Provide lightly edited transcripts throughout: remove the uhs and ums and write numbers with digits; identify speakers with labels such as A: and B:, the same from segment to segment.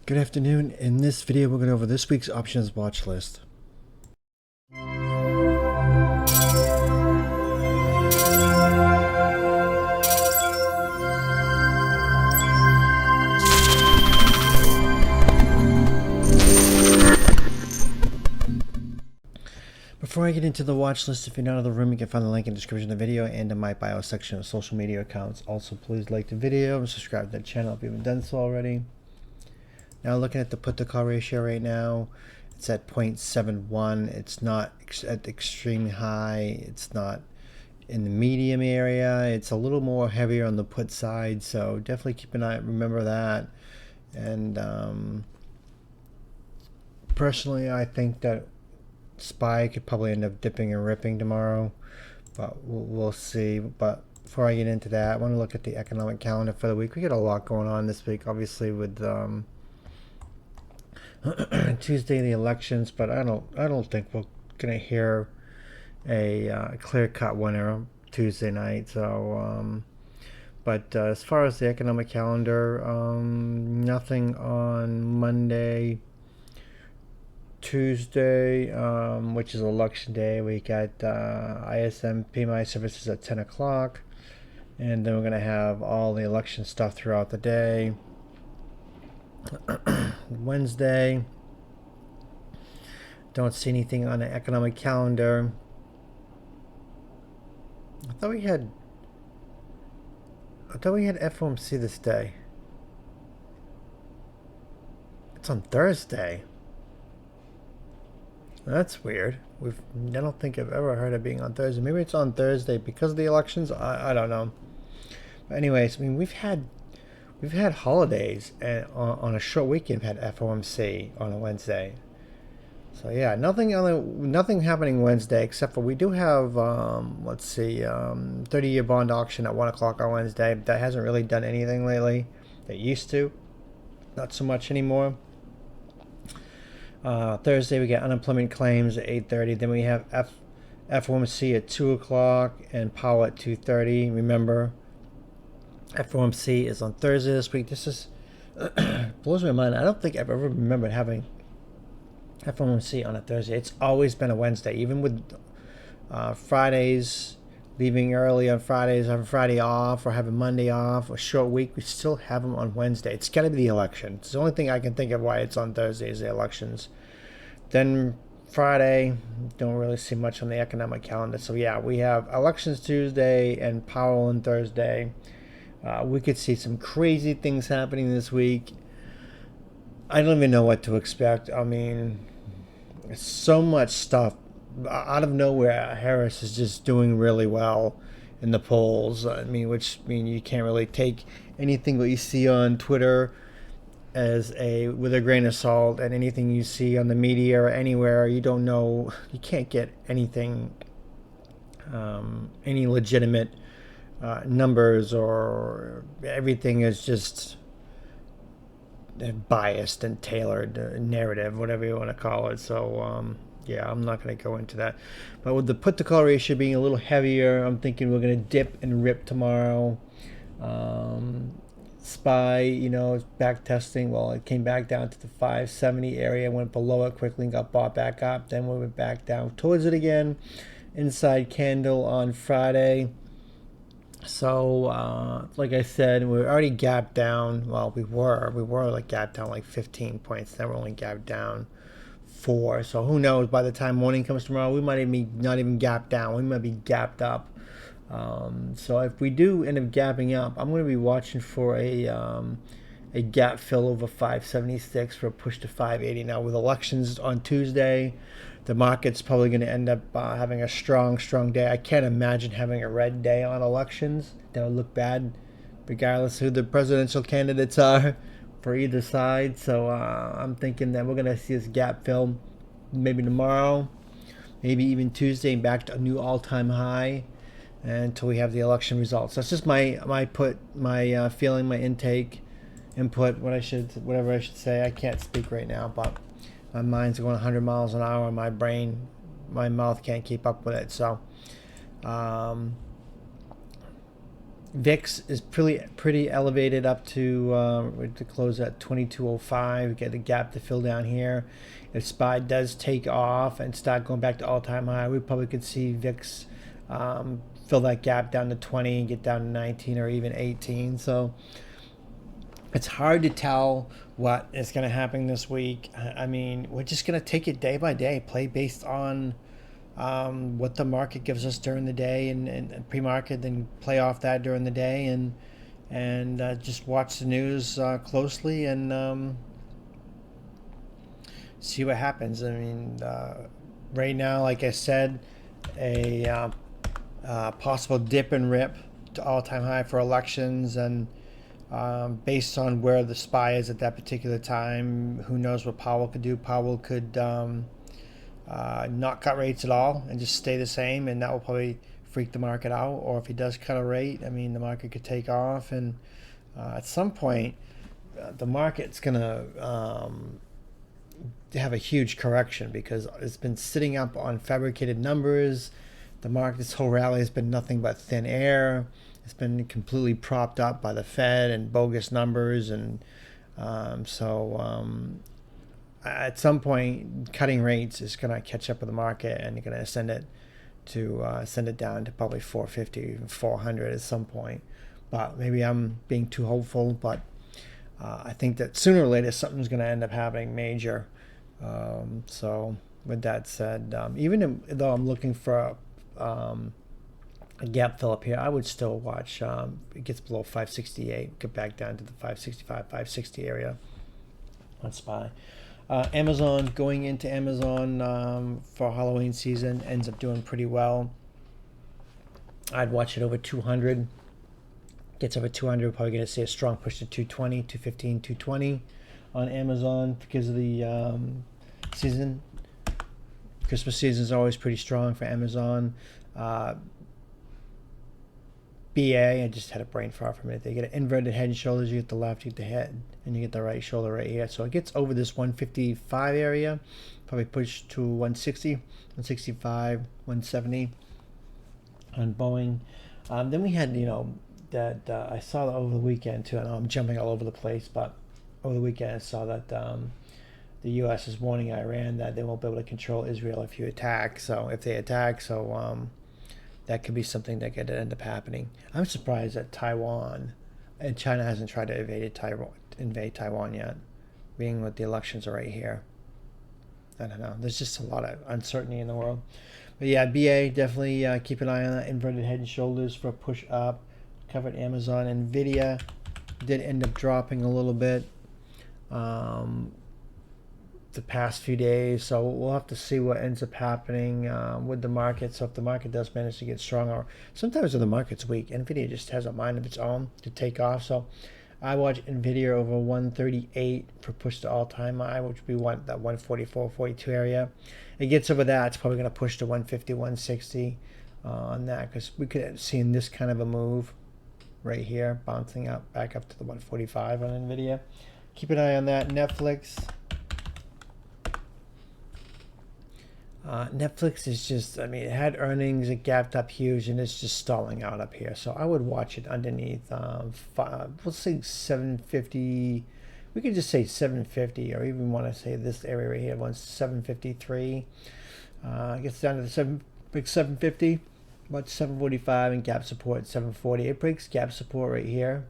A: Good afternoon. In this video, we're going over this week's options watch list. Before I get into the watch list, if you're not in the room, you can find the link in the description of the video and in my bio section of social media accounts. Also, please like the video and subscribe to the channel if you haven't done so already. Now, looking at the put to call ratio right now, it's at 0.71. It's not at extremely high. It's not in the medium area. It's a little more heavier on the put side, so definitely keep an eye. Remember that. And personally, I think that SPY could probably end up dipping and ripping tomorrow, but we'll see. But before I get into that, I want to look at the economic calendar for the week. We got a lot going on this week, obviously, with Tuesday the elections, but I don't think we're gonna hear a clear-cut winner Tuesday night. So, but as far as the economic calendar, nothing on Monday. Tuesday, which is election day, we got ISM PMI services at 10 o'clock, and then we're gonna have all the election stuff throughout the day. Wednesday, don't see anything on the economic calendar. I thought we had FOMC this day. It's on Thursday. That's weird. I don't think I've ever heard of being on Thursday. Maybe it's on Thursday because of the elections. I don't know. But anyways, I mean we've had holidays, and on a short weekend we've had FOMC on a Wednesday. So yeah, nothing happening Wednesday except for we do have 30-year bond auction at 1 o'clock on Wednesday. That hasn't really done anything lately. It used to, not so much anymore. Thursday we get unemployment claims at 8:30. Then we have FOMC at 2 o'clock and Powell at 2:30. Remember, FOMC is on Thursday this week. This is blows my mind. I don't think I've ever remembered having FOMC on a Thursday. It's always been a Wednesday, even with Fridays, leaving early on Fridays, having Friday off, or having Monday off, a short week. We still have them on Wednesday. It's got to be the election. It's the only thing I can think of why it's on Thursday is the elections. Then Friday, don't really see much on the economic calendar. So yeah, we have elections Tuesday and Powell on Thursday. We could see some crazy things happening this week. I don't even know what to expect. I mean, so much stuff. Out of nowhere, Harris is just doing really well in the polls. I mean, you can't really take anything that you see on Twitter with a grain of salt, and anything you see on the media or anywhere, you don't know. You can't get anything, any legitimate numbers, or everything is just biased and tailored narrative, whatever you want to call it. So yeah, I'm not going to go into that. But with the put to call ratio being a little heavier, I'm thinking we're going to dip and rip tomorrow. SPY, is back testing. Well, it came back down to the 570 area, went below it quickly and got bought back up. Then we went back down towards it again. Inside candle on Friday. So, like I said, we're already gapped down. Well, we were like gapped down like 15 points. Then we're only gapped down 4. So who knows? By the time morning comes tomorrow, we might even be not even gapped down. We might be gapped up. So if we do end up gapping up, I'm going to be watching for a gap fill over 576 for a push to 580. Now with elections on Tuesday, the market's probably going to end up having a strong day. I can't imagine having a red day on elections. That would look bad, regardless who the presidential candidates are for either side. So I'm thinking that we're going to see this gap fill maybe tomorrow, maybe even Tuesday, back to a new all-time high until we have the election results. That's just my feeling, my input, whatever I should say. I can't speak right now, but my mind's going 100 miles an hour. My mouth can't keep up with it. So VIX is pretty elevated up to close at 2205. Get a gap to fill down here. If SPY does take off and start going back to all-time high, we probably could see VIX fill that gap down to 20 and get down to 19 or even 18. So it's hard to tell what is going to happen this week. I mean, we're just going to take it day by day, play based on what the market gives us during the day and pre-market, then play off that during the day and just watch the news closely and see what happens. I mean, right now, like I said, a possible dip and rip to all-time high for elections, and based on where the SPY is at that particular time, who knows what Powell could do. Powell could not cut rates at all and just stay the same, and that will probably freak the market out. Or if he does cut a rate, I mean, the market could take off, and at some point the market's gonna have a huge correction because it's been sitting up on fabricated numbers. The market, this whole rally has been nothing but thin air. It's been completely propped up by the Fed and bogus numbers, and at some point, cutting rates is going to catch up with the market, and you're going to send it down to probably 450, even 400 at some point. But maybe I'm being too hopeful. But I think that sooner or later something's going to end up happening major. So with that said, even though I'm looking for a gap fill up here, I would still watch. It gets below 568, get back down to the 565, 560 area on SPY. Amazon, going into Amazon for Halloween season, ends up doing pretty well. I'd watch it over 200. Gets over 200, we're probably going to see a strong push to 220, 215, 220 on Amazon because of the season. Christmas season is always pretty strong for Amazon. BA, I just had a brain fart for a minute. They get an inverted head and shoulders. You get the left, you get the head, and you get the right shoulder right here. So it gets over this 155 area, probably push to 160, 165, 170 on Boeing. Then we had, that I saw that over the weekend too. I know I'm jumping all over the place, but over the weekend I saw that the U.S. is warning Iran that they won't be able to control Israel if you attack. So if they attack, that could be something that could end up happening. I'm surprised that Taiwan and China hasn't tried to invade Taiwan yet, being what the elections are right here. I don't know. There's just a lot of uncertainty in the world. But yeah, BA, definitely keep an eye on that. Inverted head and shoulders for a push up. Covered Amazon. NVIDIA did end up dropping a little bit the past few days, so we'll have to see what ends up happening with the market. So if the market does manage to get stronger, sometimes when the market's weak, NVIDIA just has a mind of its own to take off. So I watch NVIDIA over 138 for push to all-time high, which would be that 144, 42 area. It gets over that, it's probably going to push to 150, 160 on that, because we could have seen this kind of a move right here, bouncing up back up to the 145 on NVIDIA. Keep an eye on that. Netflix is just, I mean, it had earnings, it gapped up huge, and it's just stalling out up here. So I would watch it underneath, let's say 750. We could just say 750, or even want to say this area right here, 753. Gets down to the 750, about 745, and gap support at 740. It breaks gap support right here.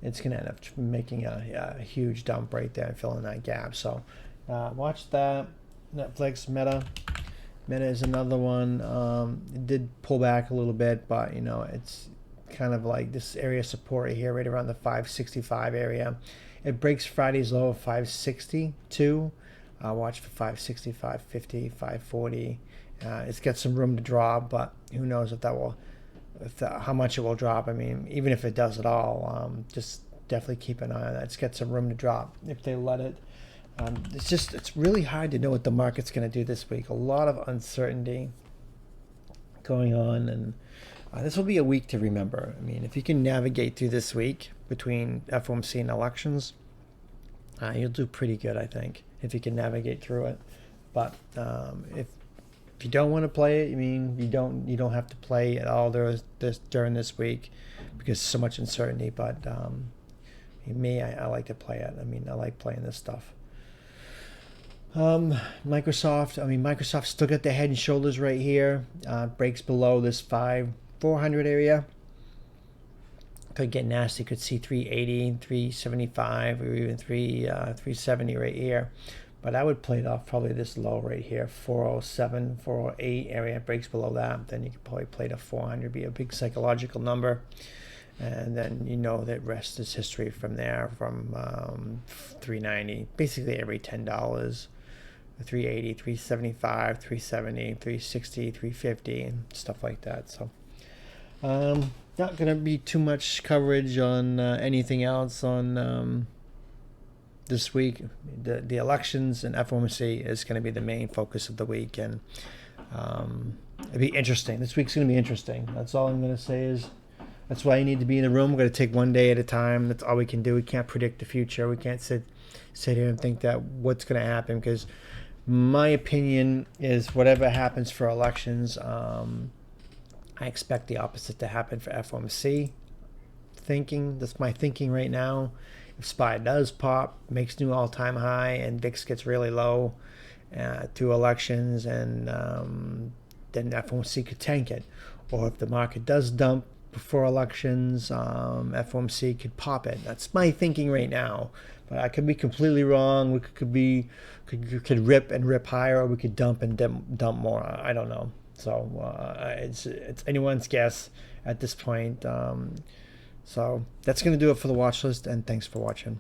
A: It's going to end up making a huge dump right there and filling that gap. So watch that. Netflix, Meta is another one. It did pull back a little bit, but it's kind of like this area of support right here, right around the 565 area. It breaks Friday's low of 562. Watch for 560, 550, 540. It's got some room to drop, but who knows how much it will drop. I mean, even if it does at all, just definitely keep an eye on that. It's got some room to drop if they let it. It's really hard to know what the market's going to do this week. A lot of uncertainty going on, and this will be a week to remember. I mean, if you can navigate through this week between FOMC and elections, you'll do pretty good, I think, if you can navigate through it. But if If you don't want to play it, I mean, you don't have to play at all during this week because so much uncertainty. But me, I like to play it. I mean, I like playing this stuff. Microsoft still got the head and shoulders right here. Breaks below this 400 area. Could get nasty. Could see 380, 375, or even 370 right here. But I would play it off probably this low right here, 407, 408 area. Breaks below that, then you could probably play to 400, be a big psychological number. And then you know that rest is history from there, from 390, basically every $10, 380, 375, 370, 360, 350, and stuff like that. So not going to be too much coverage on anything else on this week. The elections and FOMC is going to be the main focus of the week, and it'll be interesting. This week's going to be interesting. That's all I'm going to say is that's why you need to be in the room. We're going to take one day at a time. That's all we can do. We can't predict the future. We can't sit here and think that what's going to happen, because my opinion is whatever happens for elections, I expect the opposite to happen for FOMC. That's my thinking right now. If SPY does pop, makes new all-time high, and VIX gets really low through elections, and then FOMC could tank it. Or if the market does dump before elections, FOMC could pop it. That's my thinking right now. But I could be completely wrong. We could rip and rip higher, or we could dump and dump more. I don't know. So it's anyone's guess at this point. So that's going to do it for the watch list, and thanks for watching.